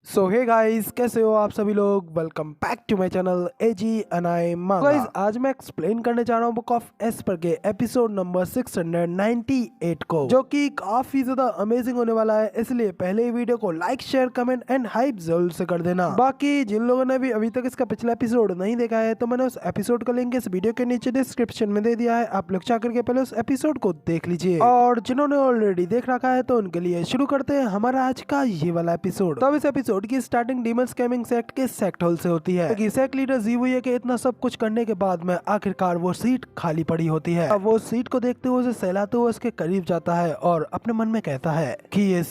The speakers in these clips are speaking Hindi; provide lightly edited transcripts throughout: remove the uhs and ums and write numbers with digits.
सो हे गाइस, कैसे हो आप सभी लोग। Welcome back to my channel AG anime manga. Guys, आज मैं एक्सप्लेन करने जा रहा हूँ बुक ऑफ एस्पर के एपिसोड नंबर 698 को, जो कि काफी ज्यादा अमेजिंग होने वाला है। इसलिए पहले ही वीडियो को like, share, comment and hype जरूर से कर देना। बाकी जिन लोगों ने भी अभी तक इसका पिछला एपिसोड नहीं देखा है तो मैंने उस एपिसोड का लिंक इस वीडियो के नीचे डिस्क्रिप्शन में दे दिया है। आप लोग जाकर के पहले उस एपिसोड को देख लीजिए, और जिन्होंने ऑलरेडी देख रखा है तो उनके लिए शुरू करते हैं हमारा आज का ये वाला एपिसोड। तो अब इस एपिसोड की स्टार्टिंग डीमन स्कैमिंग सेक्ट के सेक्ट होल से होती है, क्योंकि सेक्ट लीडर जीवुए के इतना सब कुछ करने के बाद में आखिरकार वो सीट खाली पड़ी होती है। अब वो सीट को देखते हुए उसे सहलाते हुए उसके करीब जाता है और अपने मन में कहता है कि ये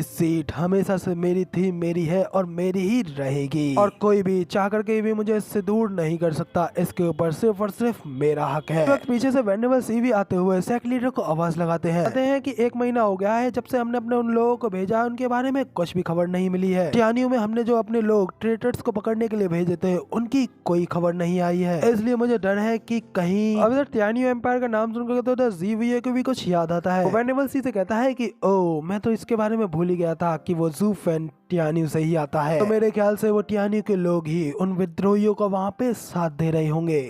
सीट हमेशा से मेरी थी, मेरी है और मेरी ही रहेगी, और कोई भी चाह करके भी मुझे इससे दूर नहीं कर सकता। इसके ऊपर सिर्फ और सिर्फ मेरा हक है। तो पीछे से वेनेबल सीवी आते हुए सेक्ट लीडर को आवाज लगाते हैं। कहते हैं कि 1 महीना हो गया है जब से हमने अपने उन लोगों को भेजा है, उनके बारे में कुछ भी खबर नहीं मिली है। टियानियों में हमने जो अपने लोग ट्रेटर्स को पकड़ने के लिए भेजे थे, उनकी कोई खबर नहीं आई है। इसलिए मुझे डर है कि कहीं अब इधर टियानियो एम्पायर का नाम सुनकर तो उधर जीवीए को भी कुछ याद आता है। वेनेबल सी से कहता है कि ओ, मैं तो इसके बारे में भूल ही गया था कि वो ज़ूफेन टियानियो से ही आता है। तो मेरे ख्याल से वो टियानियो के लोग ही उन विद्रोहियों को वहाँ पे साथ दे रहे होंगे।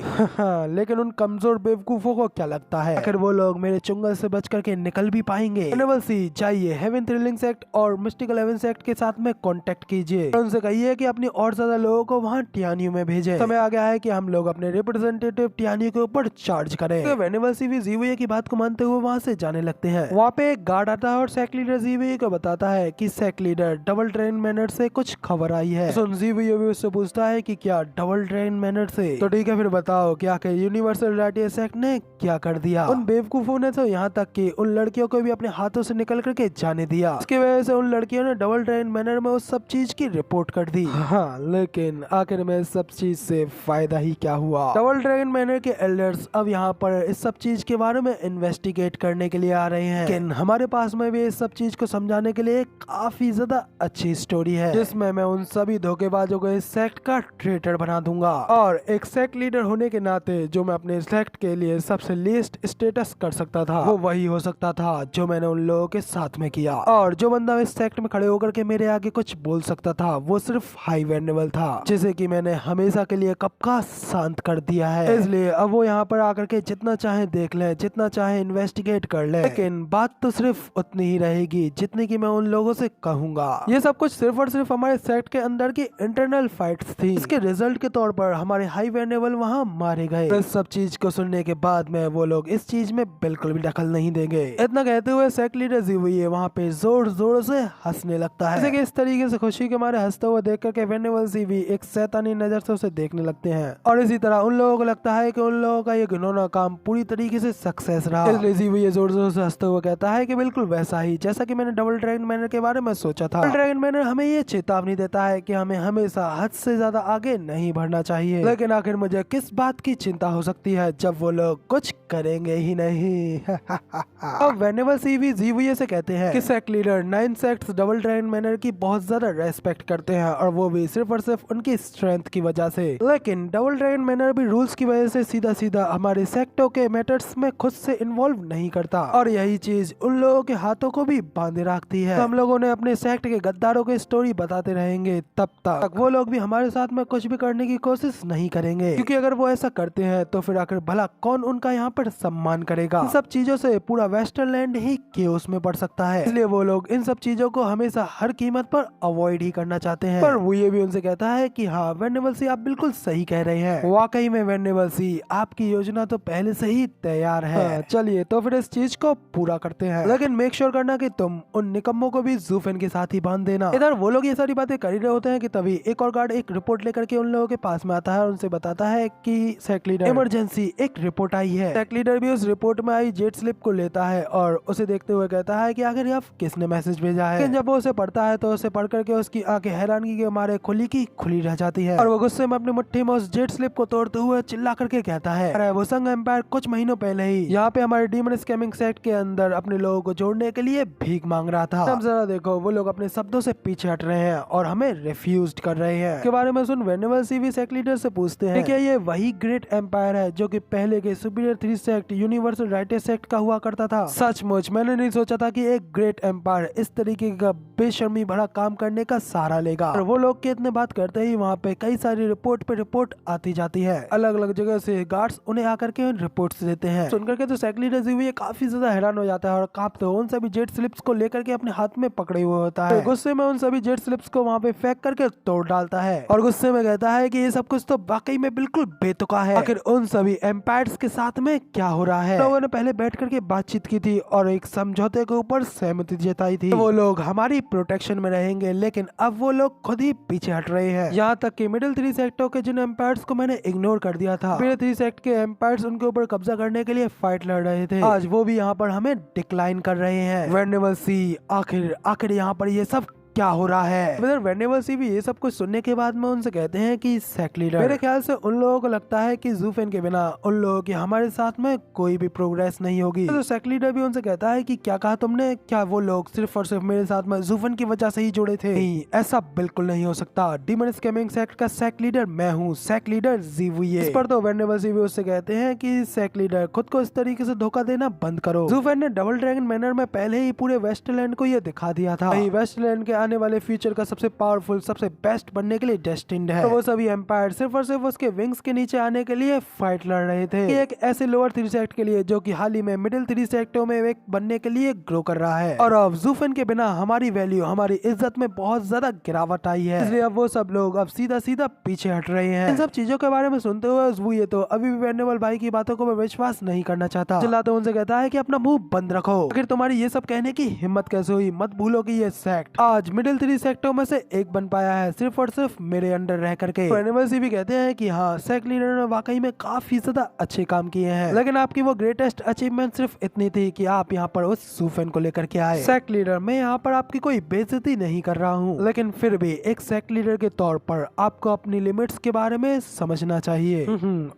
लेकिन उन कमजोर बेवकूफों को क्या लगता है, अगर वो लोग मेरे चुंगल से बच करके निकल भी पाएंगे। वेनेबल सी चाहिए हेवन थ्रिलिंग सेक्ट और मिस्टिकल हेवन सेक्ट के साथ में कांटेक्ट कीजिए, उनसे कहिए कि अपनी और ज्यादा लोगों को वहाँ टियानियो में भेजें। समय आ गया है कि हम लोग अपने रिप्रेजेंटेटिव टियानियो के ऊपर चार्ज करें। तो वेनेबल सी भी जीवुए की बात को मानते हुए वहाँ से जाने लगते हैं। वहाँ पे एक गार्ड आता है और सेक्ट लीडर जीवुए को बताता है कि sect leader double train manner से कुछ खबर आई है। सुन जीवुए भी उससे पूछता है कि क्या डबल ट्रेन मैनर से। तो ठीक है, फिर बताओ क्या कि यूनिवर्सल रियलिटी सेक्ट ने क्या कर दिया। उन बेवकूफों ने तो यहाँ तक कि उन लड़कियों को भी अपने हाथों से निकल करके जाने दिया। इसकी वजह से उन लड़कियों ने डबल ट्रेन मैनर में उस सब चीज की रिपोर्ट कर दी। हाँ, लेकिन आखिर में इस सब चीज से फायदा ही क्या हुआ। डबल ड्रैगन मैनर के एल्डर्स अब यहाँ पर इस सब चीज के बारे में इन्वेस्टिगेट करने के लिए आ रहे हैं, लेकिन हमारे पास में भी इस सब चीज को समझाने के लिए काफी ज्यादा अच्छी स्टोरी है, जिसमें मैं उन सभी धोखेबाजों को इस सेक्ट का ट्रेटर बना दूंगा। और एक सेक्ट लीडर होने के नाते जो मैं अपने सेक्ट के लिए सबसे लीस्ट स्टेटस कर सकता था, वो वही हो सकता था जो मैंने उन लोगों के साथ में किया। और जो बंदा इस सेक्ट में खड़े होकर के मेरे आगे कुछ बोल सकता था, वो सिर्फ हाई वेनेबल था, जिसे कि मैंने हमेशा के लिए कब का शांत कर दिया है। इसलिए अब वो यहाँ पर आकर के जितना चाहे देख ले, जितना चाहे इन्वेस्टिगेट कर ले, लेकिन बात तो सिर्फ उतनी ही रहेगी जितनी की मैं उन लोगों से कहूंगा। ये सब कुछ सिर्फ और सिर्फ हमारे सेक्ट के अंदर की इंटरनल फाइट्स थी। इसके रिजल्ट के तौर पर हमारे हाई वेनेबल वहाँ मारे गए। इस सब चीज को सुनने के बाद में वो लोग इस चीज में बिल्कुल भी दखल नहीं देंगे। इतना कहते हुए सेक्ट लीडर जीवुए वहाँ पे जोर जोर से हंसने लगता है। जैसे कि इस तरीके से खुशी के मारे हंसते हुए देख करके वेनेबल सी भी एक शैतानी नजर से उसे देखने लगते हैं, और इसी तरह उन लोगों को लगता है कि उन लोगों का ये घिनौना काम पूरी तरीके से सक्सेस रहा। इसलिए जीवुए जोर जोर से हंसते हुए कहता है कि बिल्कुल वैसा ही जैसा कि मैंने डबल ड्रैगन मैनर के बारे में सोचा था। डबल ड्रैगन मैनर हमें ये चेतावनी देता है कि हमें हमेशा हद से ज्यादा आगे नहीं बढ़ना चाहिए, लेकिन आखिर मुझे किस बात की चिंता हो सकती है जब वो लोग कुछ करेंगे ही नहीं। अब वेनेबल सी भी जीवुए से कहते हैं कि sect leader 9 sects double dragon manner की बहुत ज्यादा रेस्पेक्ट करते हैं, और वो भी सिर्फ और सिर्फ उनकी स्ट्रेंथ की वजह से। लेकिन डबल ड्रैगन मैनर भी रूल्स की वजह से सीधा सीधा हमारे सेक्टों के मैटर्स में खुद से इन्वॉल्व नहीं करता, और यही चीज उन लोगों के हाथों को भी बांधे रखती है। तो हम लोगों ने अपने सेक्ट के गद्दारों की स्टोरी बताते रहेंगे तब तक वो लोग भी हमारे साथ में कुछ भी करने की कोशिश नहीं करेंगे, क्योंकि अगर वो ऐसा करते हैं तो फिर आखिर भला कौन उनका यहाँ पर सम्मान करेगा। इन सब चीजों से पूरा वेस्टर्न लैंड ही केओस में पड़ सकता है, इसलिए वो लोग इन सब चीजों को हमेशा हर कीमत पर अवॉइड ही करना चाहते हैं। पर वो ये भी उनसे कहता है कि हाँ वेनेबल सी, आप बिल्कुल सही कह रहे हैं। वाकई में वेनेबल सी, आपकी योजना तो पहले से ही तैयार है। चलिए तो फिर इस चीज को पूरा करते हैं, लेकिन मेक श्योर करना कि तुम उन निकम्मों को भी ज़ूफेन के साथ ही बांध देना। इधर वो लोग ये सारी बातें कर ही रहे होते हैं कि तभी एक और गार्ड एक रिपोर्ट लेकर के उन लोगों के पास में आता है और उनसे बताता है कि सेक्ट लीडर इमरजेंसी एक रिपोर्ट आई है। सेक्ट लीडर भी उस रिपोर्ट में आई जेट स्लिप को लेता है और उसे देखते हुए कहता है कि आखिर अब किसने मैसेज भेजा है। लेकिन जब वो उसे पढ़ता है तो उसे पढ़ करके उसकी आंखें हैरानगी के मारे खुली की खुली रह जाती है, और वो गुस्से में अपनी मुट्ठी में उस जेट स्लिप को तोड़ते हुए चिल्ला करके कहता है, अरे वो संग एम्पायर कुछ महीनों पहले ही यहाँ पे हमारे डीमन स्कैमिंग सेक्ट के अंदर अपने लोगों को जोड़ने के लिए भीख मांग रहा था। अब जरा देखो, वो लोग अपने शब्दों से पीछे हट रहे हैं और हमें रिफ्यूज कर रहे हैं। के बारे में सुन वेनेबल सी भी सेक्ट लीडर से पूछते हैं, क्या ये वही ग्रेट एम्पायर है जो कि पहले के superior 3 sect universal rightest sect का हुआ करता था? सचमुच मैंने नहीं सोचा था कि एक ग्रेट एम्पायर इस तरीके का बेशर्मी भरा काम काम करने का सहारा लेगा। और वो लोग के इतने बात करते ही वहाँ पे कई सारी रिपोर्ट पे रिपोर्ट आती जाती है। अलग अलग जगह से गार्ड्स उन्हें आकर के रिपोर्ट्स देते हैं। सुनकर के तो सेक्ट लीडर ज़िवुये काफी ज्यादा हैरान हो जाता है और कांपते हुए उन सभी जेट स्लिप्स को लेकर के अपने हाथ में पकड़े हुए होता है। तो गुस्से में उन सभी जेट स्लिप्स को वहाँ पे फेंक करके तोड़ डालता है और गुस्से में कहता है कि ये सब कुछ तो वाकई में बिल्कुल बेतुका है। आखिर उन सभी एम्पायर्स के साथ में क्या हो रहा है। लोगों ने पहले बैठ करके बातचीत की थी और एक समझौते के ऊपर सहमति जताई थी। वो लोग हमारी प्रोटेक्शन में रहेंगे, लेकिन अब वो लोग खुद ही पीछे हट रहे हैं। यहाँ तक कि मिडिल 3 सेक्टरों के जिन एम्पायर्स को मैंने इग्नोर कर दिया था, मिडिल 3 सेक्टर के एम्पायर्स उनके ऊपर कब्जा करने के लिए फाइट लड़ रहे थे, आज वो भी यहाँ पर हमें डिक्लाइन कर रहे हैं। वेनेबल सी, आखिर यहाँ पर ये सब क्या हो रहा है। वेनेबल सी भी ये सब कुछ सुनने के बाद में उनसे कहते हैं कि सेक्ट लीडर, मेरे ख्याल से उन लोगों को लगता है कि ज़ूफेन के बिना उन लोगों की हमारे साथ में कोई भी प्रोग्रेस नहीं होगी। तो सेक्ट लीडर भी उनसे कहता है कि क्या कहा तुमने, क्या वो लोग सिर्फ और सिर्फ मेरे साथ में ज़ूफेन की वजह से ही जुड़े थे? नहीं, ऐसा बिल्कुल नहीं हो सकता। डीमन स्कैमिंग सेक्ट का सेक्ट लीडर मैं हूँ, सेक्ट लीडर ज़िवुये। इस पर तो वेनेबल सी भी उससे कहते हैं कि सेक्ट लीडर खुद को इस तरीके से धोखा देना बंद करो। ज़ूफेन ने डबल ड्रैगन मैनर में पहले ही पूरे वेस्टलैंड को ये दिखा दिया था, वेस्टलैंड के आने वाले फ्यूचर का सबसे पावरफुल, सबसे बेस्ट बनने के लिए डेस्टिन्ड है। तो वो सभी एम्पायर सिर्फ और सिर्फ उसके विंग्स के नीचे आने के लिए फाइट लड़ रहे थे। एक ऐसे लोअर 3 सेक्ट के लिए जो कि हाल ही में मिडिल 3 सेक्टों में एक बनने के लिए ग्रो कर रहा है। और अब ज़ूफेन के बिना हमारी वैल्यू, हमारी इज्जत में बहुत ज्यादा गिरावट आई है, इसलिए अब वो सब लोग अब सीधा सीधा पीछे हट रहे हैं। इन सब चीजों के बारे में सुनते हुए ज़िवुये तो अभी भी वेनेबल भाई की बातों को विश्वास नहीं करना चाहता। चिल्लाते उनसे कहता है कि अपना मुंह बंद रखो। आखिर तुम्हारी ये सब कहने की हिम्मत कैसे हुई? मत भूलो कि ये सेक्ट आज मिडिल 3 सेक्टों में से एक बन पाया है, सिर्फ और सिर्फ मेरे अंडर रह करके। वेनेबल सी भी कहते हैं कि हाँ, सेक्ट लीडर ने वाकई में काफी ज्यादा अच्छे काम किए हैं, लेकिन आपकी वो ग्रेटेस्ट अचीवमेंट सिर्फ इतनी थी कि आप यहाँ पर उस ज़ूफेन को लेकर के आए। सेक्ट लीडर, मैं यहाँ पर आपकी कोई बेइज्जती नहीं कर रहा हूँ, लेकिन फिर भी एक सेक्ट लीडर के तौर पर आपको अपनी लिमिट्स के बारे में समझना चाहिए।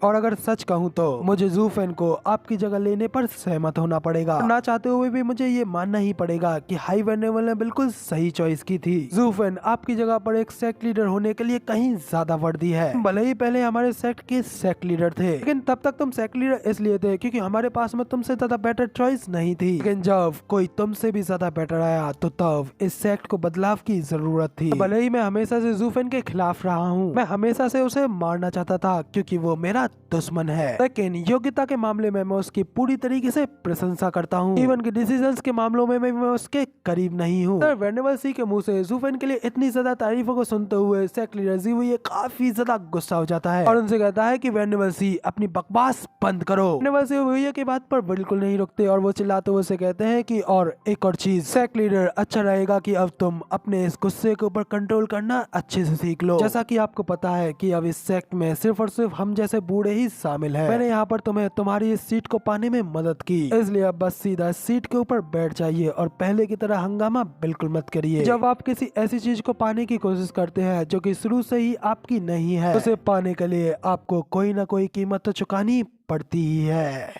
और अगर सच कहूँ तो मुझे ज़ूफेन को आपकी जगह लेने पर सहमत होना पड़ेगा। ना चाहते हुए भी मुझे ये मानना ही पड़ेगा कि हाई वेनेबल ने बिल्कुल सही चॉइस की थी। ज़ूफेन आपकी जगह पर एक सेक्ट लीडर होने के लिए कहीं ज्यादा वर्दी है। भले ही पहले हमारे सेक्ट के सेक्ट लीडर थे, लेकिन तब तक तुम सेक्ट लीडर इसलिए थे क्योंकि हमारे पास में तुमसे ज्यादा बेटर चॉइस नहीं थी। लेकिन जब कोई तुमसे भी ज्यादा बेटर आया तो तब इस सेक्ट को बदलाव की जरूरत थी। भले ही मैं हमेशा से ज़ूफेन के खिलाफ रहा हूँ, मैं हमेशा से उसे मारना चाहता था क्योंकि वो मेरा दुश्मन है, लेकिन योग्यता के मामले में मैं उसकी पूरी तरीके से प्रशंसा करता हूँ। इवन के डिसीजंस के मामलों में मैं उसके करीब नहीं हूँ। वेनेबल सी के मुंह से ज़ूफेन के लिए इतनी ज्यादा तारीफों को सुनते हुए सेक्ट लीडर ज़िवुये काफी ज्यादा गुस्सा हो जाता है और उनसे कहता है कि वेनेबल सी अपनी बकवास बंद करो। वेनेबल सी ज़िवुये की बात पर बिल्कुल नहीं रुकते और वो चिल्लाते हुए से कहते हैं कि और एक और चीज, सेक्ट लीडर, अच्छा रहेगा कि अब तुम अपने इस गुस्से के ऊपर कंट्रोल करना अच्छे से सीख लो। जैसा कि आपको पता है कि अब इस सेक्ट में सिर्फ और सिर्फ हम जैसे बूढ़े ही शामिल हैं। मैंने यहाँ पर तुम्हें तुम्हारी इस सीट को पाने में मदद की, इसलिए अब बस सीधा सीट के ऊपर बैठ जाइए और पहले की तरह हंगामा बिल्कुल मत करिए। जब आप किसी ऐसी चीज को पाने की कोशिश करते हैं जो कि शुरू से ही आपकी नहीं है, उसे पाने के लिए आपको कोई ना कोई कीमत तो चुकानी पड़ती ही है।